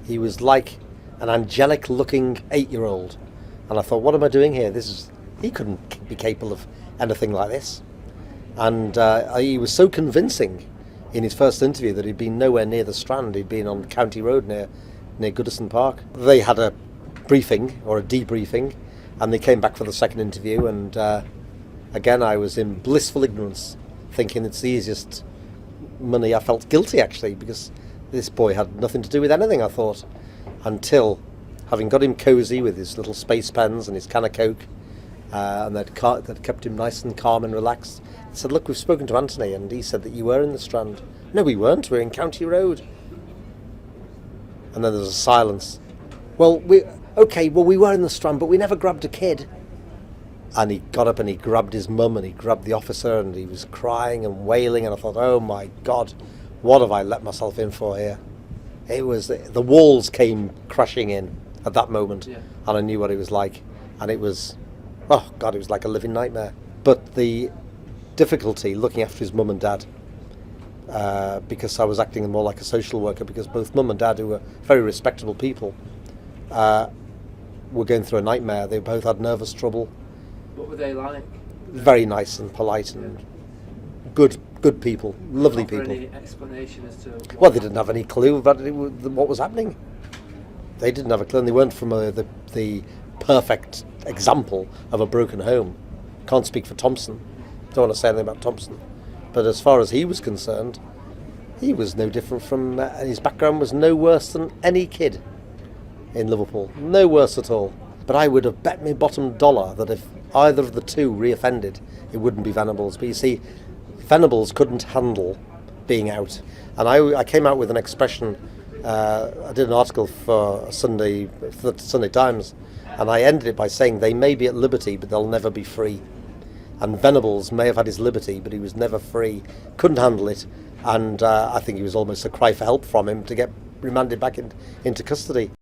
He was like an angelic looking 8-year-old. And I thought, what am I doing here? He couldn't be capable of anything like this. And he was so convincing in his first interview that he'd been nowhere near the Strand. He'd been on County Road near Goodison Park. They had a briefing or a debriefing, and they came back for the second interview, and again I was in blissful ignorance, thinking it's the easiest money. I felt guilty actually, because this boy had nothing to do with anything, I thought, until having got him cosy with his little space pens and his can of Coke, and that kept him nice and calm and relaxed. I said, look, we've spoken to Anthony, and he said that you were in the Strand. No, we weren't, we were in County Road. And then there was a silence. Well, we were in the Strand, but we never grabbed a kid. And he got up and he grabbed his mum and he grabbed the officer, and he was crying and wailing, and I thought, oh my God, what have I let myself in for here? It was, the walls came crashing in at that moment, yeah. And I knew what it was like, and it was, oh God, it was like a living nightmare. But the difficulty looking after his mum and dad, because I was acting more like a social worker, because both mum and dad, who were very respectable people, were going through a nightmare. They both had nervous trouble. What were they like? Very nice and polite and good people, lovely people. Any explanation as to what well, they didn't have any clue about what was happening. They didn't have a clue, and they weren't from the perfect example of a broken home. Can't speak for Thompson. Don't want to say anything about Thompson. But as far as he was concerned, he was no different from, his background was no worse than any kid in Liverpool. No worse at all. But I would have bet my bottom dollar that if either of the two reoffended, it wouldn't be Venables. But you see, Venables couldn't handle being out. And I came out with an expression. I did an article for the Sunday Times, and I ended it by saying they may be at liberty, but they'll never be free. And Venables may have had his liberty, but he was never free, couldn't handle it, and I think it was almost a cry for help from him to get remanded back into custody.